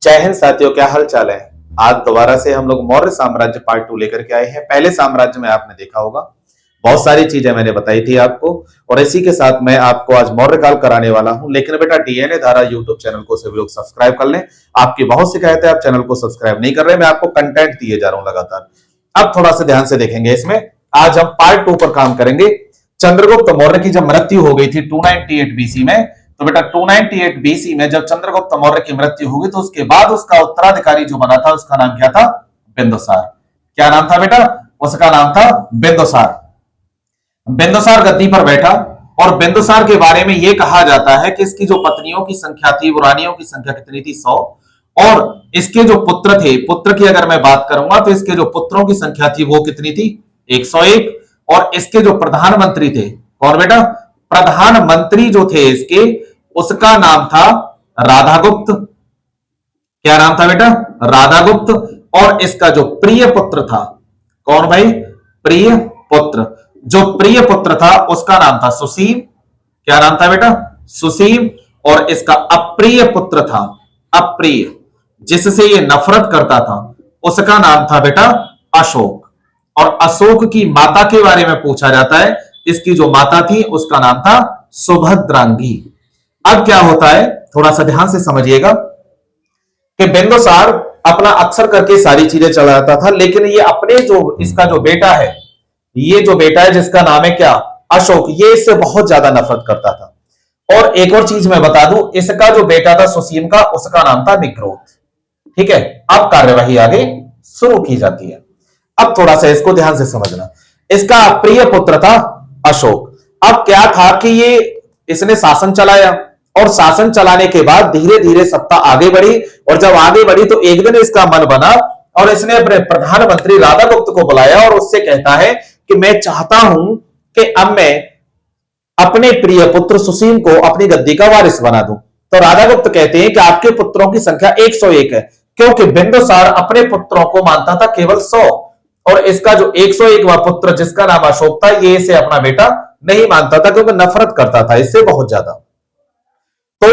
जय हिंद साथियों, क्या हाल चाल है। आज दोबारा से हम लोग मौर्य साम्राज्य पार्ट 2 लेकर के आए हैं। पहले साम्राज्य में आपने देखा होगा, बहुत सारी चीजें मैंने बताई थी आपको, और इसी के साथ मैं आपको आज मौर्य काल कराने वाला हूं। लेकिन बेटा, डीएनए धारा यूट्यूब चैनल को सभी लोग सब्सक्राइब कर लें। आपकी बहुत शिकायत है, आप चैनल को सब्सक्राइब नहीं कर रहे। मैं आपको कंटेंट दिए जा रहा हूं लगातार। अब थोड़ा सा ध्यान से देखेंगे इसमें। आज हम पार्ट 2 पर काम करेंगे। चंद्रगुप्त मौर्य की जब मृत्यु हो गई थी 298 बीसी में, तो बेटा 298 बीसी में जब चंद्रगुप्त मौर्य की मृत्यु होगी तो उसके बाद उसका उत्तराधिकारी जो बना था उसका नाम क्या था? बिंदुसार। क्या नाम था बेटा? उसका नाम था बिंदुसार। बिंदुसार गद्दी पर बैठा, और बिंदुसार के बारे में यह कहा जाता है कि इसकी जो पत्नियों की संख्या थी, वो रानियों की संख्या कितनी थी? 100। और इसके जो पुत्र थे, पुत्र की अगर मैं बात करूंगा तो इसके जो पुत्रों की संख्या थी वो कितनी थी? 101। और इसके जो प्रधानमंत्री थे, कौन बेटा? प्रधानमंत्री जो थे इसके, उसका नाम था राधागुप्त। क्या नाम था बेटा? राधागुप्त। और इसका जो प्रिय पुत्र था, कौन भाई? प्रिय पुत्र। जो प्रिय पुत्र था उसका नाम था सुसीम। क्या नाम था बेटा? सुसीम। और इसका अप्रिय पुत्र था, अप्रिय, जिससे ये नफरत करता था, उसका नाम था बेटा अशोक। और अशोक की माता के बारे में पूछा जाता है। इसकी जो माता थी उसका नाम था सुभद्रांगी। अब क्या होता है, थोड़ा सा ध्यान से समझिएगा कि बिंदुसार अपना अक्सर करके सारी चीजें चलाता था, लेकिन ये अपने जो इसका जो बेटा है, ये जो बेटा है जिसका नाम है क्या? अशोक, ये इससे बहुत ज्यादा नफरत करता था। और एक और चीज मैं बता दूं, इसका जो बेटा था सुसीम का, उसका नाम था निग्रोध। ठीक है, अब कार्यवाही आगे शुरू की जाती है। अब थोड़ा सा इसको ध्यान से समझना। इसका प्रिय पुत्र था अशोक। अब क्या था कि ये इसने शासन चलाया, और शासन चलाने के बाद धीरे धीरे सत्ता आगे बढ़ी, और जब आगे बढ़ी तो एक दिन इसका मन बना और इसने अपने प्रधानमंत्री राधागुप्त को बुलाया और उससे कहता है कि मैं चाहता हूं कि अब मैं अपने प्रिय पुत्र सुसीम को अपनी गद्दी का वारिस बना दूं। तो राधागुप्त कहते हैं कि आपके पुत्रों की संख्या 101 है, क्योंकि बिंदुसार अपने पुत्रों को मानता था केवल 100, और इसका जो 101वां पुत्र जिसका नाम अशोक था, ये इसे अपना बेटा नहीं मानता था, क्योंकि नफरत करता था इससे बहुत ज्यादा। तो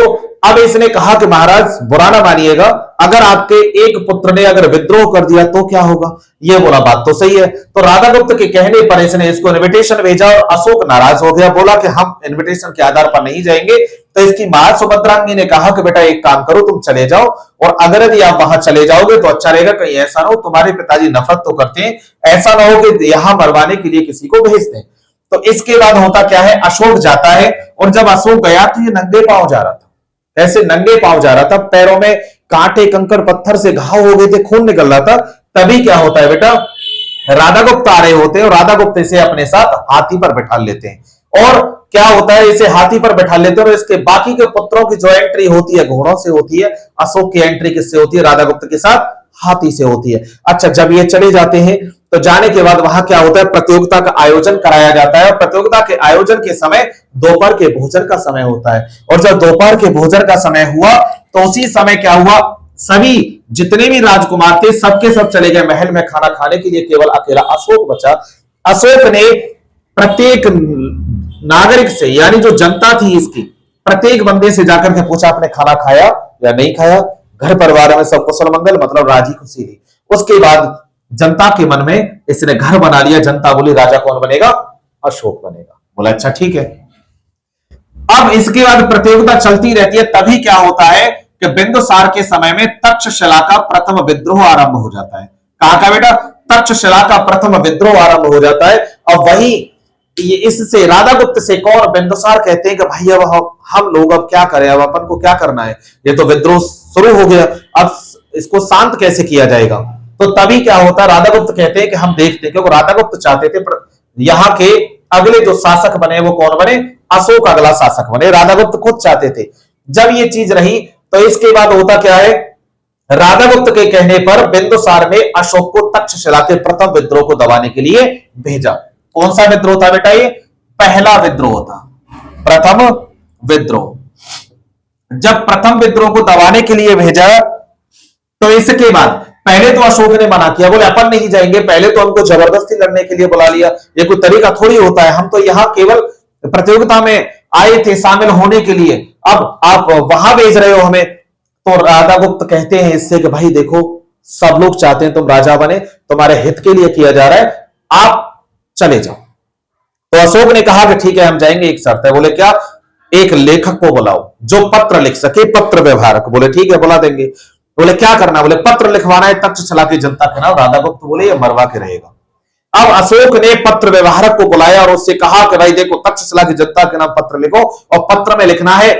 अब इसने कहा कि महाराज बुरा ना मानिएगा, अगर आपके एक पुत्र ने अगर विद्रोह कर दिया तो क्या होगा? ये बोला बात तो सही है। तो राधागुप्त के कहने पर इसने इसको इनविटेशन भेजा, और अशोक नाराज हो गया, बोला कि हम इनविटेशन के आधार पर नहीं जाएंगे। तो इसकी मां सुभद्रांगी ने कहा कि बेटा एक काम करो, तुम चले जाओ, और अगर यदि आप वहां चले जाओगे तो अच्छा रहेगा, कहीं ऐसा ना हो, तुम्हारे पिताजी नफरत तो करते हैं, ऐसा ना हो कि यहां मरवाने के लिए किसी को भेज दें। तो इसके बाद होता क्या है, अशोक जाता है, और जब अशोक गया तो ये नंगे पांव जा रहा था। ऐसे नंगे पांव जा रहा था, पैरों में कांटे कंकड़ पत्थर से घाव हो गए थे, खून निकल रहा था। तभी क्या होता है बेटा, राधागुप्त आ रहे होते हैं, और राधागुप्त इसे अपने साथ हाथी पर बैठा लेते हैं। और क्या होता है, इसे हाथी पर बैठा लेते हैं, और इसके बाकी के पुत्रों की जो एंट्री होती है घोड़ों से होती है, अशोक की एंट्री किससे होती है? राधागुप्त के साथ हाथी से होती है। अच्छा, जब ये चले जाते हैं तो जाने के बाद वहां क्या होता है, प्रतियोगिता का आयोजन कराया जाता है। प्रतियोगिता के आयोजन के समय दोपहर के भोजन का समय होता है, और जब दोपहर के भोजन का समय हुआ तो उसी समय क्या हुआ, सभी जितने भी राजकुमार थे सबके सब चले गए महल में खाना खाने के लिए, केवल अकेला अशोक बचा। अशोक ने प्रत्येक नागरिक से, यानी जो जनता थी इसकी, प्रत्येक बंदे से जाकर के पूछा आपने खाना खाया या नहीं खाया, घर परिवार में सब कुशल मंगल, मतलब राजी खुशी थी। उसके बाद जनता के मन में इसने घर बना लिया। जनता बोली राजा कौन बनेगा? अशोक बनेगा। बोला अच्छा ठीक है। अब इसके बाद प्रतियोगिता चलती रहती है। तभी क्या होता है कि बिंदुसार के समय में तक्षशिला का प्रथम विद्रोह आरंभ हो जाता है। कहां का बेटा? तक्षशिला का प्रथम विद्रोह आरंभ हो जाता है। और वही इससे राधागुप्त से कौन? बिंदुसार कहते हैं कि भाई अब हम लोग अब क्या करें, अब अपन को क्या करना है, ये तो विद्रोह शुरू हो गया, अब इसको शांत कैसे किया जाएगा? तो तभी क्या होता है, राधागुप्त कहते हैं कि हम देखते हैं, क्योंकि राधागुप्त चाहते थे यहाँ के अगले जो शासक बने वो कौन बने? अशोक अगला शासक बने। राधागुप्त खुद चाहते थे। जब ये चीज रही तो इसके बाद होता क्या है, राधागुप्त के कहने पर बिंदुसार ने अशोक को तक्षशिला के प्रथम विद्रोह को दबाने के लिए भेजा। कौन सा विद्रोह था बेटा? ये पहला विद्रोह था, प्रथम विद्रोह। जब प्रथम विद्रोह को दबाने के लिए भेजा तो इसके बाद पहले तो अशोक ने मना किया, बोले अपन नहीं जाएंगे, पहले तो हमको जबरदस्ती लड़ने के लिए बुला लिया, ये कोई तरीका थोड़ी होता है, हम तो यहां केवल प्रतियोगिता में आए थे शामिल होने के लिए, अब आप वहां भेज रहे हो हमें। तो राधा गुप्त कहते हैं इससे कि भाई देखो, सब लोग चाहते हैं तुम राजा बने, तुम्हारे हित के लिए किया जा रहा है, आप चले जाओ। तो अशोक ने कहा कि ठीक है हम जाएंगे, एक शर्त है। बोले क्या? एक लेखक को बुलाओ जो पत्र लिख सके, पत्र व्यवहारक। बोले ठीक है बुला देंगे। बोले क्या करना? बोले पत्र लिखवाना है तक्षशिला की जनता के नाम। राधा गुप्त बोले ये मरवा के रहेगा। अब अशोक ने पत्र व्यवहारक को बुलाया और उससे कहा कि भाई देखो, तक्षशिला की जनता के नाम पत्र लिखो और पत्र में लिखना है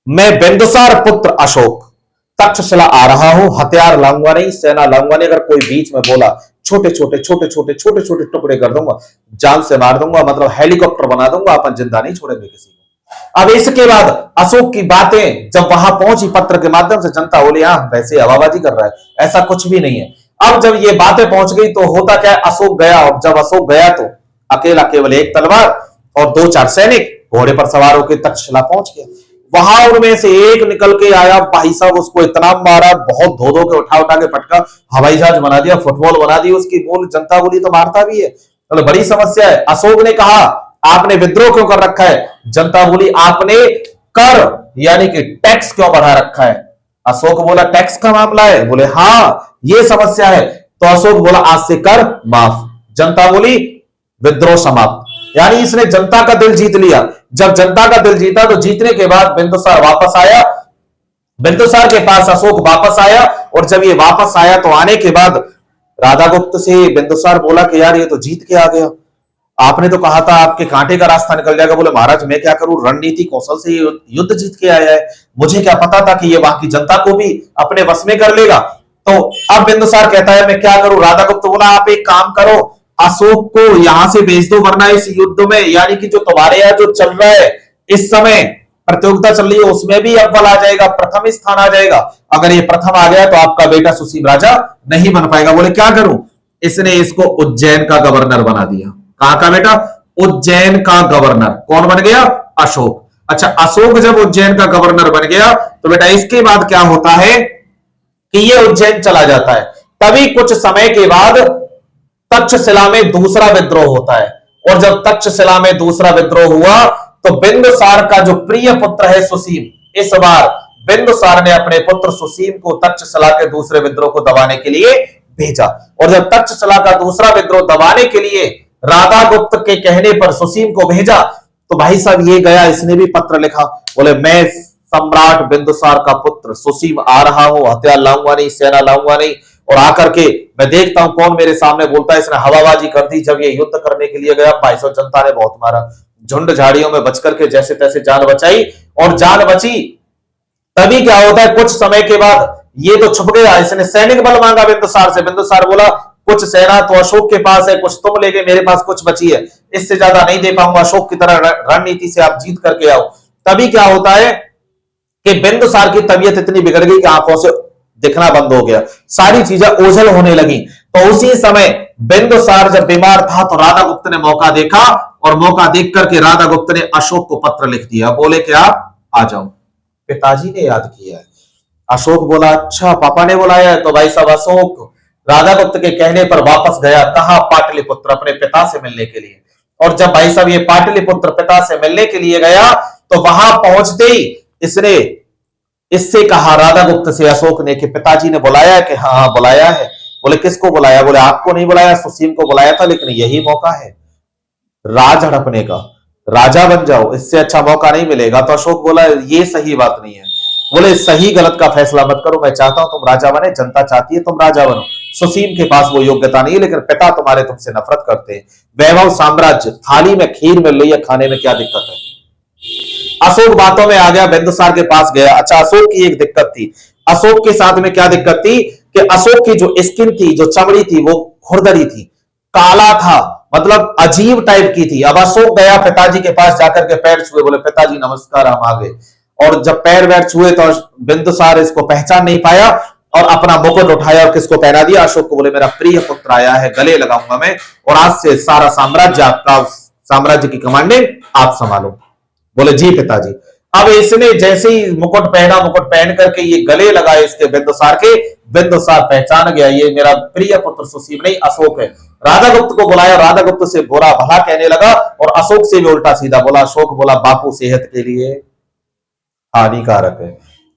मैं बिंदुसार पुत्र अशोक तक्षशिला आ रहा हूं, हथियार लाऊंगा नहीं, सेना लाऊंगा नहीं। अगर कोई बीच में बोला छोटे छोटे टुकड़े कर दूंगा, जान से मार दूंगा, मतलब हेलीकॉप्टर बना दूंगा, अपन जिंदा नहीं छोड़ेंगे किसी को। अब इसके बाद अशोक की बातें जब वहां पहुंची पत्र के माध्यम से, जनता बोली हाँ वैसे हवाबाजी कर रहा है, ऐसा कुछ भी नहीं है। अब जब ये बातें पहुंच गई तो होता क्या, अशोक गया। और जब अशोक गया तो अकेला केवल एक तलवार और 2-4 सैनिक घोड़े पर सवार होकर तक्षशिला पहुंच गया। वहां उनमें से एक निकल के आया, भाई साहब उसको इतना मारा, बहुत धो धो के उठा के पटका, हवाई जहाज बना दिया, फुटबॉल बना दी उसकी। बोल जनता बोली तो मारता भी है, तो बड़ी समस्या है। अशोक ने कहा आपने विद्रोह क्यों कर रखा है? जनता बोली आपने कर यानी कि टैक्स क्यों बढ़ा रखा है? अशोक बोला टैक्स का मामला है? बोले हाँ ये समस्या है। तो अशोक बोला आज से कर माफ। जनता बोली विद्रोह समाप्त। यानी इसने जनता का दिल जीत लिया। जब जनता का दिल जीता तो जीतने के बाद बिंदुसार वापस आया, बिंदुसार के पास अशोक वापस आया। और जब ये वापस आया तो आने के बाद राधा गुप्त से बिंदुसार बोला कि यार ये तो जीत के आ गया, आपने तो कहा था आपके कांटे का रास्ता निकल जाएगा। बोले महाराज मैं क्या करूं, रणनीति कौशल से युद्ध जीत के आया है, मुझे क्या पता था कि ये वहां की जनता को भी अपने वश में कर लेगा। तो अब बिंदुसार कहता है मैं क्या करूं? राधा गुप्त बोला आप एक काम करो, अशोक को यहां से भेज दो, वरना इस युद्ध में यानी कि जो तुम्हारे यहां जो चल रहा है इस समय प्रतियोगिता चल रही है उसमें भी अव्वल आ जाएगा, प्रथम स्थान आ जाएगा। अगर ये प्रथम आ गया तो आपका बेटा सुसीम राजा नहीं बन पाएगा। बोले क्या करूं? इसने इसको उज्जैन का गवर्नर बना दिया। कहां का बेटा? उज्जैन का गवर्नर। कौन बन गया? अशोक। अच्छा अशोक जब उज्जैन का गवर्नर बन गया तो बेटा इसके बाद क्या होता है कि ये उज्जैन चला जाता है। तभी कुछ समय के बाद तक्षशिला में दूसरा विद्रोह होता है। और जब तक्षशिला में दूसरा विद्रोह हुआ तो बिंदुसार का जो प्रिय पुत्र है सुसीम, इस बार बिंदुसार ने अपने पुत्र सुसीम को तक्षशिला के दूसरे विद्रोह को दबाने के लिए भेजा। और जब तक्षशिला का दूसरा विद्रोह दबाने के लिए राधा गुप्त के कहने पर सुसीम को भेजा तो भाई साहब ये गया, इसने भी पत्र लिखा। बोले मैं सम्राट बिंदुसार का पुत्र सुसीम आ रहा हूं, हथियार लाऊंगा नहीं, सेना लाऊंगा नहीं, और आकर के मैं देखता हूं कौन मेरे सामने बोलता है। इसने हवाबाजी कर दी। जब ये युद्ध करने के लिए गया 2200 जनता ने बहुत मारा, झुंड झाड़ियों में बच करके जैसे तैसे जान बचाई। और जान बची तभी क्या होता है, कुछ समय के बाद ये तो छुप गया, इसने सैनिक बल मांगा बिंदुसार से। बिंदुसार बोला कुछ सेना तो अशोक के पास है, कुछ तुम ले गए, मेरे पास कुछ बची है, इससे ज्यादा नहीं दे पाऊंगा, अशोक की तरह रणनीति से आप जीत करके आओ। तभी क्या होता है कि बिंदुसार की तबीयत इतनी बिगड़ गई कि आंखों से दिखना बंद हो गया, सारी चीजें ओझल होने लगी। तो उसी समय बिंदुसार जब बीमार था तो राधा गुप्त ने मौका देखा और मौका देख करके राधा गुप्त ने अशोक को पत्र लिख दिया। बोले कि आप आ जाओ, पिताजी ने याद किया है। अशोक बोला अच्छा पापा ने बुलाया है। तो भाई साहब अशोक राधा गुप्त के कहने पर वापस गया। कहा? पाटलिपुत्र, अपने पिता से मिलने के लिए। और जब भाई साहब ये पाटलिपुत्र पिता से मिलने के लिए गया तो वहां पहुंचते ही इसने इससे कहा राधा गुप्त से अशोक ने कि पिताजी ने बुलाया है? कि हाँ बुलाया है। बोले किसको बुलाया? बोले आपको नहीं बुलाया, सुसीम को बुलाया था, लेकिन यही मौका है राज हड़पने का, राजा बन जाओ, इससे अच्छा मौका नहीं मिलेगा। तो अशोक बोला ये सही बात नहीं है। बोले सही गलत का फैसला मत करो, मैं चाहता हूं तुम राजा बने, जनता चाहती है तुम राजा बनो। सुसीम के पास वो योग्यता नहीं है, लेकिन पिता तुम्हारे तुमसे नफरत करते हैं। वैभव साम्राज्य, थाली में खीर मिल रही है, खाने में क्या दिक्कत है? अशोक बातों में आ गया, बिंदुसार के पास गया। अच्छा अशोक की एक दिक्कत थी, अशोक के साथ में क्या दिक्कत थी कि अशोक की जो स्किन थी, जो चमड़ी थी, वो खुरदरी थी, काला था, मतलब अजीब टाइप की थी। अब अशोक गया पिताजी के पास, जाकर के पैर छुए, बोले पिताजी नमस्कार हम आ गए। और जब पैर वैर छुए तो बिंदुसार इसको पहचान नहीं पाया और अपना मुकुट उठाया और किसको पहना दिया? अशोक को। बोले मेरा प्रिय पुत्र आया है, गले लगाऊंगा मैं, और आज से सारा साम्राज्य आपका, साम्राज्य की कमांडिंग आप संभालो। बोले जी पिताजी। अब इसने जैसे ही मुकुट पहना, मुकुट पहन करके ये गले लगाए इसके बिंदुसार के, बिंदुसार पहचान गया ये मेरा प्रिय पुत्र सुसीम नहीं अशोक है। राधा गुप्त को बुलाया, राधा गुप्त से बुरा भला कहने लगा और अशोक से भी उल्टा सीधा बोला। अशोक बोला बापू सेहत के लिए हानिकारक है,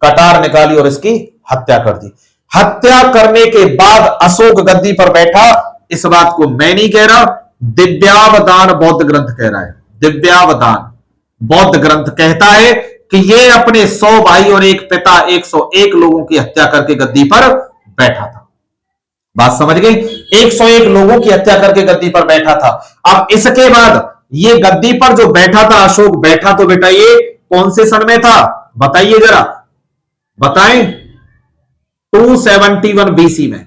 कटार निकाली और इसकी हत्या कर दी। हत्या करने के बाद अशोक गद्दी पर बैठा। इस बात को मैं नहीं कह रहा, दिव्यावदान बौद्ध ग्रंथ कह रहा है। दिव्यावदान बौद्ध ग्रंथ कहता है कि ये अपने 100 भाई और एक पिता 101 लोगों की हत्या करके गद्दी पर बैठा था। बात समझ गई? 101 लोगों की हत्या करके गद्दी पर बैठा था। अब इसके बाद ये गद्दी पर जो बैठा था अशोक, बैठा तो बेटा ये कौन से सन में था बताइए जरा, बताएं। 271 बीसी में,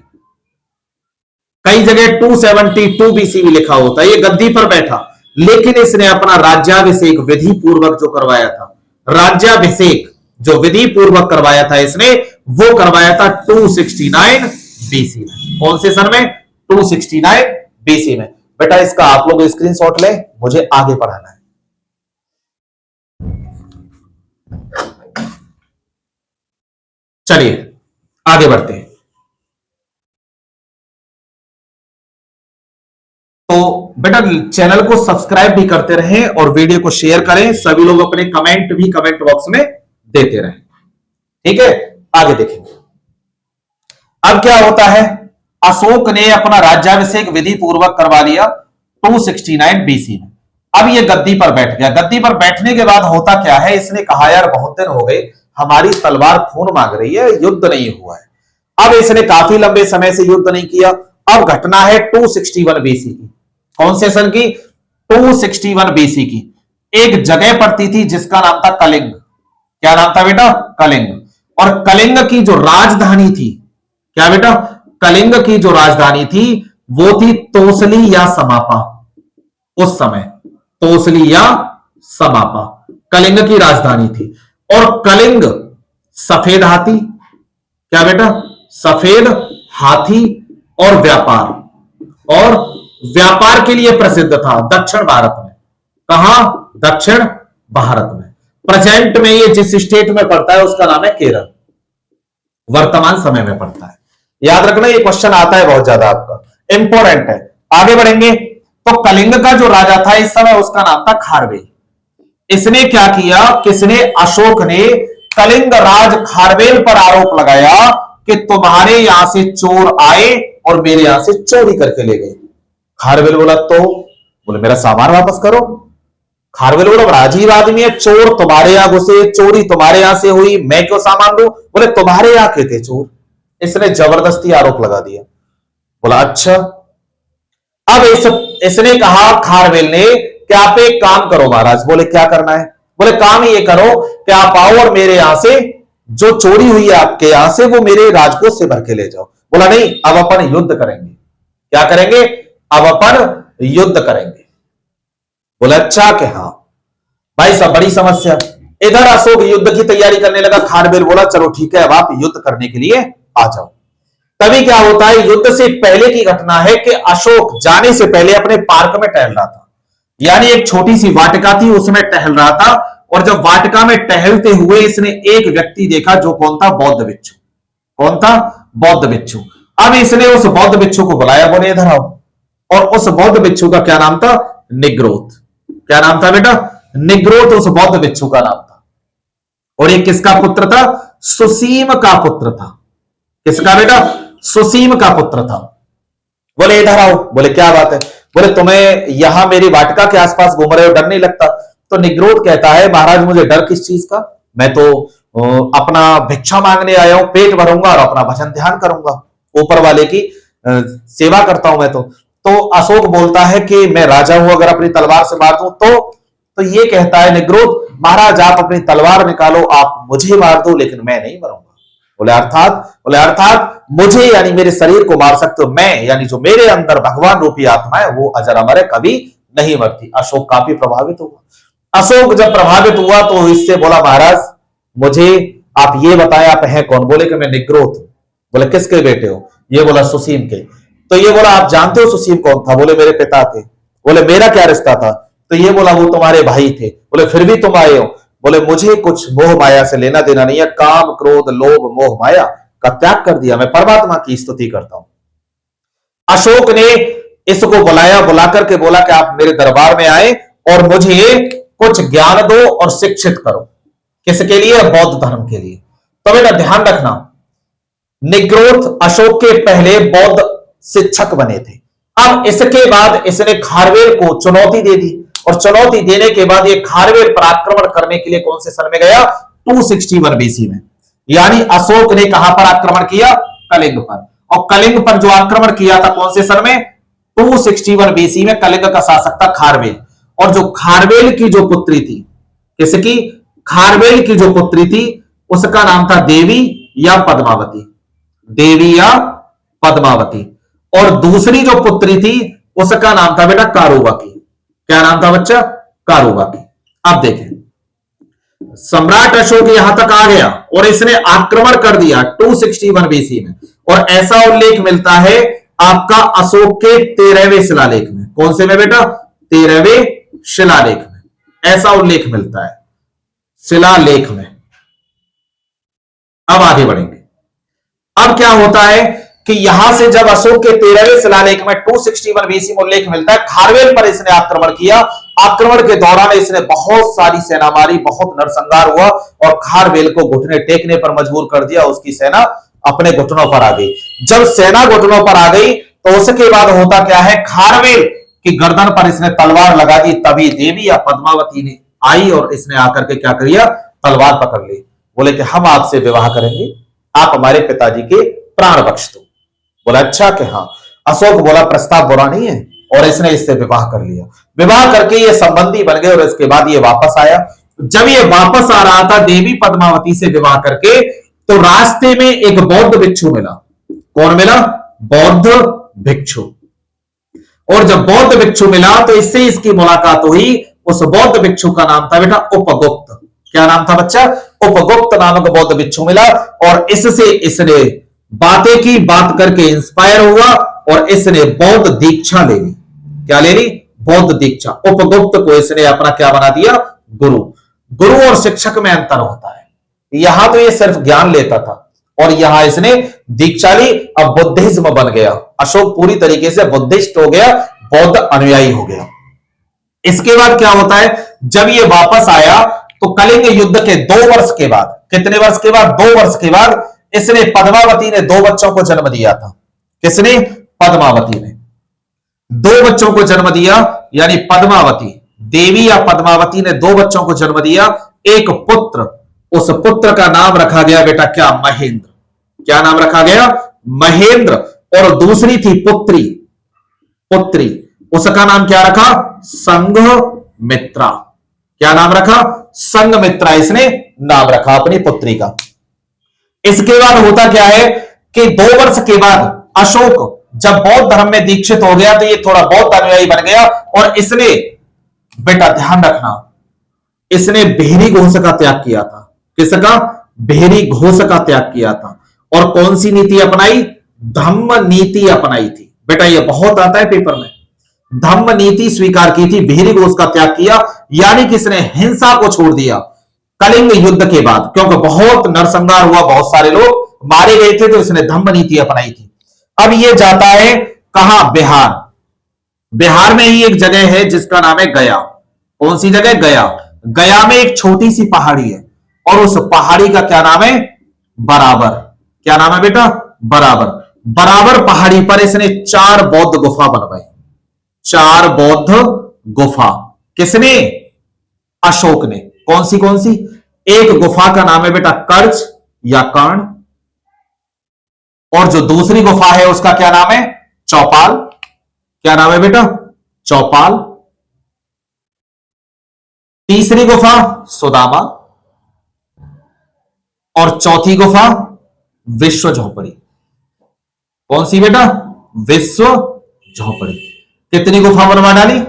कई जगह 272 बीसी भी लिखा होता है। ये गद्दी पर बैठा, लेकिन इसने अपना राज्याभिषेक विधि पूर्वक जो करवाया था, राज्याभिषेक जो विधि पूर्वक करवाया था इसने, वो करवाया था 269 बीसी में। कौन से सन में? 269 बीसी में। बेटा इसका आप लोग स्क्रीनशॉट लें, मुझे आगे पढ़ाना है। चलिए आगे बढ़ते हैं। तो बेटा चैनल को सब्सक्राइब भी करते रहें और वीडियो को शेयर करें। सभी लोग अपने कमेंट भी कमेंट बॉक्स में देते रहें, ठीक है? आगे देखेंगे। अब क्या होता है, अशोक ने अपना राज्याभिषेक विधि पूर्वक करवा लिया 269 बीसी में। अब ये गद्दी पर बैठ गया। गद्दी पर बैठने के बाद होता क्या है, इसने कहा यार बहुत दिन हो गए, हमारी तलवार खून मांग रही है, युद्ध नहीं हुआ है। अब इसने काफी लंबे समय से युद्ध नहीं किया। अब घटना है 261 बीसी की। कौन से सन की? 261 बीसी की। एक जगह पड़ती थी जिसका नाम था कलिंग। क्या नाम था बेटा? कलिंग। और कलिंग की जो राजधानी थी, क्या बेटा? कलिंग की जो राजधानी थी वो थी तोसली या समापा। उस समय तोसली या समापा कलिंग की राजधानी थी। और कलिंग सफेद हाथी, क्या बेटा? सफेद हाथी और व्यापार के लिए प्रसिद्ध था दक्षिण भारत में। कहां? दक्षिण भारत में। प्रेजेंट में ये जिस स्टेट में पड़ता है उसका नाम है केरल, वर्तमान समय में पड़ता है। याद रखना, ये क्वेश्चन आता है बहुत ज्यादा, आपका इंपॉर्टेंट है। आगे बढ़ेंगे। तो कलिंग का जो राजा था इस समय, उसका नाम था खारवेल। इसने क्या किया, किसने? अशोक ने कलिंग राज खारवेल पर आरोप लगाया कि तुम्हारे यहां से चोर आए और मेरे यहां से चोरी करके ले गए। खारवेल बोला तो, बोले मेरा सामान वापस करो। खारवेल बोला राजीव आदमी है, चोर तुम्हारे यहां घुसे, चोरी तुम्हारे यहां से हुई, मैं क्यों सामान दूं? बोले तुम्हारे यहां के थे चोर। इसने जबरदस्ती आरोप लगा दिया। बोला अच्छा। अब इसने कहा खारवेल ने कि आप एक काम करो महाराज। बोले क्या करना है? बोले काम ये करो कि आप आओ और मेरे यहां से जो चोरी हुई है आपके यहां से, वो मेरे राजकोष से भर के ले जाओ। बोला नहीं, अब अपन युद्ध करेंगे। क्या करेंगे? अब अपन युद्ध करेंगे। बोले अच्छा कि हाँ भाई, सब बड़ी समस्या। इधर अशोक युद्ध की तैयारी करने लगा। खारवेल बोला चलो ठीक है, अब आप युद्ध करने के लिए आ जाओ। तभी क्या होता है, युद्ध से पहले की घटना है कि अशोक जाने से पहले अपने पार्क में टहल रहा था। यानी एक छोटी सी वाटिका थी, उसमें टहल रहा था। और जब वाटिका में टहलते हुए इसने एक व्यक्ति देखा, जो कौन था? बौद्ध भिक्षु। कौन था? बौद्ध भिक्षु। अब इसने उस बौद्ध भिक्षु को बुलाया, बोले इधर आओ। और उस बौद्ध भिक्षु का क्या नाम था? निग्रोध। क्या नाम था बेटा? निग्रोध उस बौद्ध भिक्षु का नाम था। और ये किसका पुत्र था? सुसीम का पुत्र था। किसका बेटा? सुसीम का पुत्र था। बोले इधर आओ। बोले क्या बात है? बोले तुम्हें यहां मेरी वाटिका के आसपास घूम रहे हो, डर नहीं लगता? तो निग्रोध कहता है महाराज मुझे डर किस चीज का, मैं तो अपना भिक्षा मांगने आया हूं, पेट भरूंगा और अपना भजन ध्यान करूंगा, ऊपर वाले की सेवा करता हूं मैं तो अशोक बोलता है कि मैं राजा हूं, अगर अपनी तलवार से मार दूं तो ये कहता है निग्रोध महाराज आप अपनी तलवार निकालो, आप मुझे मार दो लेकिन मैं नहीं मरूंगा। बोले अर्थात मुझे यानी मेरे शरीर को मार सकते हो, मैं यानी जो मेरे अंदर भगवान रूपी आत्मा है वो अजर अमर है, कभी नहीं मरती। अशोक काफी प्रभावित हुआ। अशोक जब प्रभावित हुआ तो इससे बोला महाराज मुझे आप ये बताएं आप हैं कौन? बोले कि मैं निग्रोध। बोले किसके बेटे हो? ये बोला सुसीम के। तो ये बोला आप जानते हो सुसीम कौन था? बोले मेरे पिता थे। बोले मेरा क्या रिश्ता था? तो ये बोला वो तुम्हारे भाई थे। बोले फिर भी तुम आए हो? बोले मुझे कुछ मोह माया से लेना देना नहीं है, काम क्रोध लोभ मोह माया का त्याग कर दिया, मैं परमात्मा की स्तुति करता हूं। अशोक ने इसको बुलाया, बुलाकर के बोला कि आप मेरे दरबार में आए और मुझे कुछ ज्ञान दो और शिक्षित करो। किसके लिए? बौद्ध धर्म के लिए। तो बेटा ध्यान रखना, निग्रोथ अशोक के पहले बौद्ध शिक्षक बने थे। अब इसके बाद इसने खारवेल को चुनौती दे दी, और चुनौती देने के बाद ये खारवेल पर आक्रमण करने के लिए कौन से सन में गया? 261 बीसी में। यानी अशोक ने कहां पर आक्रमण किया? कलिंग पर। और कलिंग पर जो आक्रमण किया था कौन से सन में? 261 बीसी में। कलिंग का शासक था खारवेल, और जो खारवेल की जो पुत्री थी, किसकी? खारवेल की जो पुत्री थी उसका नाम था देवी या पद्मावती, देवी या पद्मावती। और दूसरी जो पुत्री थी उसका नाम था बेटा कारुबाकी। क्या नाम था बच्चा? कारुबाकी। अब देखें, सम्राट अशोक यहां तक आ गया और इसने आक्रमण कर दिया 261 बीसी में, और ऐसा उल्लेख मिलता है आपका अशोक के 13वें शिलालेख में। कौन से में बेटा? 13वें शिलालेख में ऐसा उल्लेख मिलता है, शिलालेख में। अब आगे बढ़ेंगे। अब क्या होता है कि यहां से जब अशोक के 13वें शिलालेख में 261 बीसी में उल्लेख मिलता है, खारवेल पर इसने आक्रमण किया। आक्रमण के दौरान इसने बहुत सारी सेना मारी, बहुत नरसंहार हुआ, और खारवेल को घुटने टेकने पर मजबूर कर दिया। उसकी सेना अपने घुटनों पर आ गई। जब सेना घुटनों पर आ गई तो उसके बाद होता क्या है? खारवेल की गर्दन पर इसने तलवार लगा दी। तभी देवी या पद्मावती ने आई और इसने आकर के क्या किया? तलवार पकड़ ली। बोले कि हम आपसे विवाह करेंगे, आप हमारे पिताजी के प्राण बख्श दो। बोला अच्छा कि हाँ। अशोक बोला प्रस्ताव बुरा नहीं है, और इसने इससे विवाह कर लिया। विवाह करके ये संबंधी बन गए, और इसके बाद ये वापस आया। जब ये वापस आ रहा था देवी पद्मावती से विवाह करके, तो रास्ते में एक बौद्ध भिक्षु मिला। कौन मिला? बौद्ध भिक्षु। और जब बौद्ध भिक्षु मिला तो इससे इसकी मुलाकात हुई। उस बौद्ध भिक्षु का नाम था बेटा उपगुप्त। क्या नाम था बच्चा? उपगुप्त नामक बौद्ध भिक्षु मिला, और इससे इसने बातें की, बात करके इंस्पायर हुआ, और इसने बौद्ध दीक्षा ले ली। क्या ले ली? बौद्ध दीक्षा। उपगुप्त को इसने अपना क्या बना दिया? गुरु। गुरु और शिक्षक में अंतर होता है। यहां तो ये सिर्फ ज्ञान लेता था, और यहां इसने दीक्षा ली। अब बुद्धिज्म बन गया। अशोक पूरी तरीके से बुद्धिस्ट हो गया, बौद्ध अनुयायी हो गया। इसके बाद क्या होता है? जब ये वापस आया तो कलिंग युद्ध के 2 वर्ष के बाद, कितने वर्ष के बाद? 2 वर्ष के बाद इसने पद्मावती ने 2 बच्चों को जन्म दिया था। किसने? पद्मावती ने 2 बच्चों को जन्म दिया, यानी पद्मावती, देवी या पद्मावती ने 2 बच्चों को जन्म दिया। एक पुत्र, उस पुत्र का नाम रखा गया बेटा क्या? महेंद्र। क्या नाम रखा गया? महेंद्र। और दूसरी थी पुत्री, पुत्री, उसका नाम क्या रखा? संघमित्रा। क्या नाम रखा? संघमित्रा इसने नाम रखा अपनी पुत्री का। इसके बाद होता क्या है कि 2 वर्ष के बाद अशोक जब बौद्ध धर्म में दीक्षित हो गया तो ये थोड़ा बौद्ध अनुयायी बन गया, और इसने बेटा ध्यान रखना, इसने भेरी घोष का त्याग किया था। किसका? भेरी घोष का त्याग किया था। और कौन सी नीति अपनाई? धम्म नीति अपनाई थी। बेटा ये बहुत आता है पेपर में। धम्म नीति स्वीकार की थी, भेरी घोष का त्याग किया, यानी कि इसने हिंसा को छोड़ दिया कलिंग युद्ध के बाद, क्योंकि बहुत नरसंहार हुआ, बहुत सारे लोग मारे गए थे, तो इसने धम्म नीति अपनाई थी। अब ये जाता है कहां? बिहार। बिहार में ही एक जगह है जिसका नाम है गया। कौन सी जगह? गया। गया में एक छोटी सी पहाड़ी है, और उस पहाड़ी का क्या नाम है? बराबर। क्या नाम है बेटा? बराबर। बराबर पहाड़ी पर इसने 4 बौद्ध गुफा बनवाई। 4 बौद्ध गुफा। किसने? अशोक ने। कौन सी कौन सी? एक गुफा का नाम है बेटा कर्च या कर्ण, और जो दूसरी गुफा है उसका क्या नाम है? चौपाल। क्या नाम है बेटा? चौपाल। तीसरी गुफा सुदामा, और चौथी गुफा विश्व झोपड़ी। कौन सी बेटा? विश्व झोपड़ी। कितनी गुफा बनवा डाली?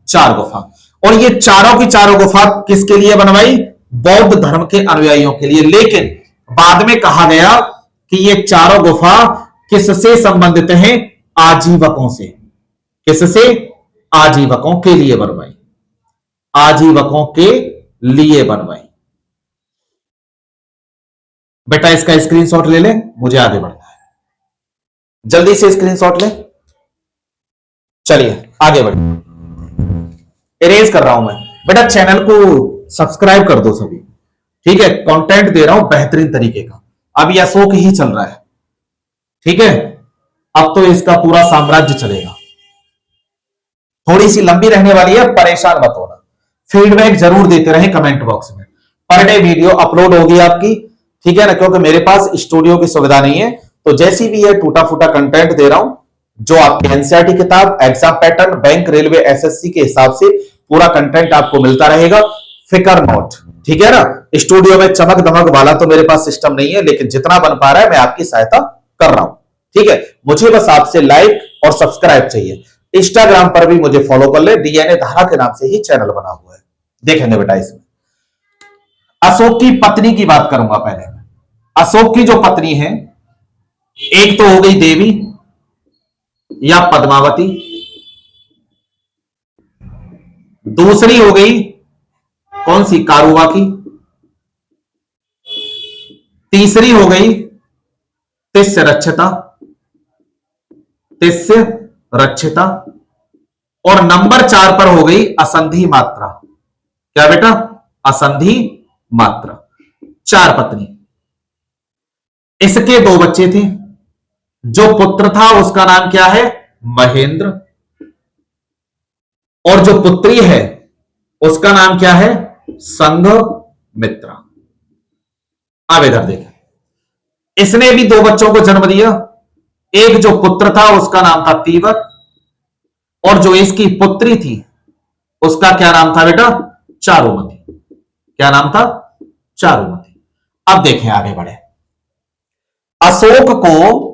4 गुफा। और ये चारों की चारों गुफा किसके लिए बनवाई? बौद्ध धर्म के अनुयायियों के लिए। लेकिन बाद में कहा गया कि ये चारों गुफा किससे संबंधित हैं? आजीवकों से। किससे? आजीवकों के लिए बनवाई। आजीवकों के लिए बनवाई। बेटा इसका स्क्रीनशॉट ले ले, मुझे आगे बढ़ना है। जल्दी से स्क्रीनशॉट ले। चलिए आगे बढ़िए। इरेज कर रहा हूं मैं। बेटा चैनल को सब्सक्राइब कर दो सभी, ठीक है? कंटेंट दे रहा हूं बेहतरीन तरीके का। अभी अशोक ही चल रहा है, ठीक है। अब तो इसका पूरा साम्राज्य चलेगा। थोड़ी सी लंबी रहने वाली है, परेशान मत होना। फीडबैक जरूर देते रहे कमेंट बॉक्स में। पर डे वीडियो अपलोड होगी आपकी, ठीक है ना, क्योंकि मेरे पास स्टूडियो की सुविधा नहीं है, तो जैसी भी है टूटा फूटा कंटेंट दे रहा हूं, जो आपके एनसीईआरटी किताब, exam pattern, bank, railway, SSC के हिसाब से पूरा कंटेंट आपको मिलता रहेगा। फिकर नॉट, ठीक है ना। स्टूडियो में चमक दमक वाला तो मेरे पास सिस्टम नहीं है, लेकिन जितना बन पा रहा है मैं आपकी सहायता कर रहा हूं, ठीक है। मुझे बस आपसे लाइक और सब्सक्राइब चाहिए। इंस्टाग्राम पर भी मुझे फॉलो कर ले, डीएनए धारा के नाम से ही चैनल बना हुआ है, देखेंगे बेटा। इसमें अशोक की पत्नी की बात करूंगा पहले। अशोक की जो पत्नी है, एक तो हो गई देवी या पद्मावती, दूसरी हो गई कौन सी, कारुबाकी, तीसरी हो गई तिस्य रक्षिता, तिस्य रक्षिता, और नंबर 4 पर हो गई असंधि मात्रा। क्या बेटा, असंधि मात्रा। 4 पत्नी। इसके 2 बच्चे थे। जो पुत्र था उसका नाम क्या है, महेंद्र, और जो पुत्री है उसका नाम क्या है, संघमित्रा। अब इधर देखें, इसने भी 2 बच्चों को जन्म दिया। एक जो पुत्र था उसका नाम था तीवर, और जो इसकी पुत्री थी उसका क्या नाम था बेटा, चारुमती। क्या नाम था, चारुमती। अब देखें आगे बढ़े। अशोक को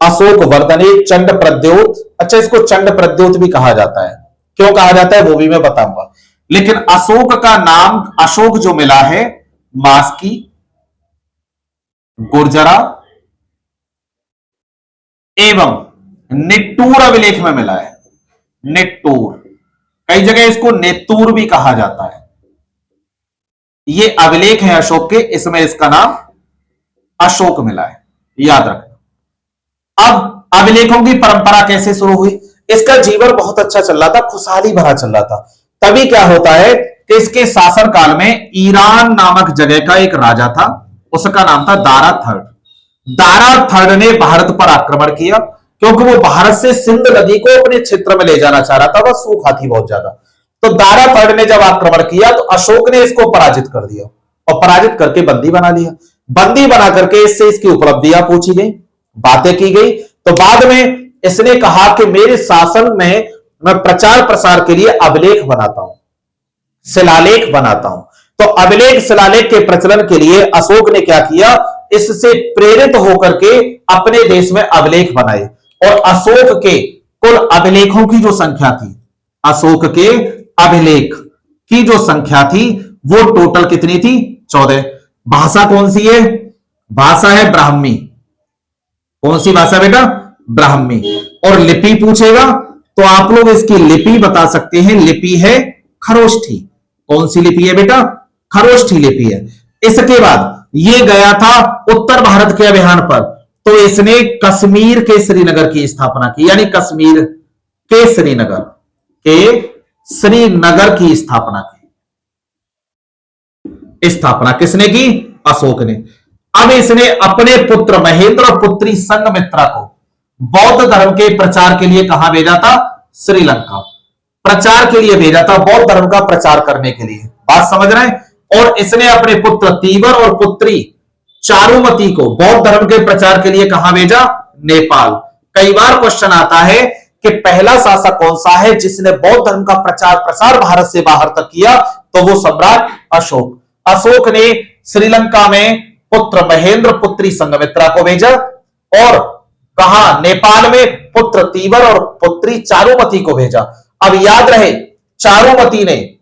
अशोक वर्धने चंड प्रद्योत, अच्छा इसको चंड प्रद्योत भी कहा जाता है, क्यों कहा जाता है वो भी मैं बताऊंगा। लेकिन अशोक का नाम, अशोक जो मिला है, मास्की, गुर्जरा एवं निट्टूर अभिलेख में मिला है। निट्टूर, कई जगह इसको नेतूर भी कहा जाता है। ये अभिलेख है अशोक के, इसमें इसका नाम अशोक मिला है, याद रखना। अब अभिलेखों की परंपरा कैसे शुरू हुई। इसका जीवन बहुत अच्छा चल रहा था, खुशहाली भरा चल रहा था। तभी क्या होता है कि इसके शासन काल में ईरान नामक जगह का एक राजा था, उसका नाम था दारा थर्ड। दारा थर्ड ने भारत पर आक्रमण किया, क्योंकि वो भारत से सिंध नदी को अपने क्षेत्र में ले जाना चाह रहा था, वह सूखा थी बहुत ज्यादा। तो दारा थर्ड ने जब आक्रमण किया तो अशोक ने इसको पराजित कर दिया, और पराजित करके बंदी बना लिया। बंदी बना करके इससे इसकी उपलब्धियां पूछी गई, बातें की गई। तो बाद में इसने कहा कि मेरे शासन में मैं प्रचार प्रसार के लिए अभिलेख बनाता हूं, शिलालेख बनाता हूं। तो अभिलेख शिलालेख के प्रचलन के लिए अशोक ने क्या किया, इससे प्रेरित होकर के अपने देश में अभिलेख बनाए। और अशोक के कुल अभिलेखों की जो संख्या थी, अशोक के अभिलेख की जो संख्या थी वो टोटल कितनी थी, 14। भाषा कौन सी है, भाषा है ब्राह्मी। कौन सी भाषा बेटा, ब्राह्मी। और लिपि पूछेगा तो आप लोग इसकी लिपि बता सकते हैं, लिपि है खरोष्ठी। कौन सी लिपि है बेटा, खरोष्ठी लिपि है। इसके बाद ये गया था उत्तर भारत के अभियान पर, तो इसने कश्मीर के श्रीनगर की स्थापना की, यानी कश्मीर के श्रीनगर की स्थापना किसने की, अशोक ने। अब इसने अपने पुत्र महेंद्र और पुत्री संघमित्रा को बौद्ध धर्म के प्रचार के लिए कहां भेजा था, श्रीलंका। प्रचार के लिए भेजा था, बौद्ध धर्म का प्रचार करने के लिए, बात समझ रहे हैं। और इसने अपने पुत्र तीवर और पुत्री चारुमती को बौद्ध धर्म के प्रचार के लिए कहां भेजा, नेपाल। कई बार क्वेश्चन आता है कि पहला शासक कौन सा है जिसने बौद्ध धर्म का प्रचार प्रसार भारत से बाहर तक किया, तो वो सम्राट अशोक। अशोक ने श्रीलंका में पुत्र महेंद्र, पुत्री संघमित्रा को भेजा, और कहा, नेपाल में पुत्र तीवर और पुत्री चारुमती को भेजा। अब याद रहे, चारुमती ने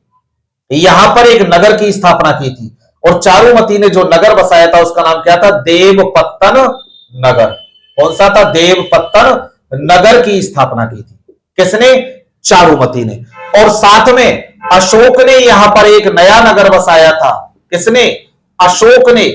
यहां पर एक नगर की स्थापना की थी, और चारुमती ने जो नगर बसाया था उसका नाम क्या था, देवपत्तन नगर। कौन सा था, देवपत्तन नगर की स्थापना की थी। किसने, चारुमती ने। और साथ में अशोक ने यहां पर एक नया नगर बसाया था। किसने, अशोक ने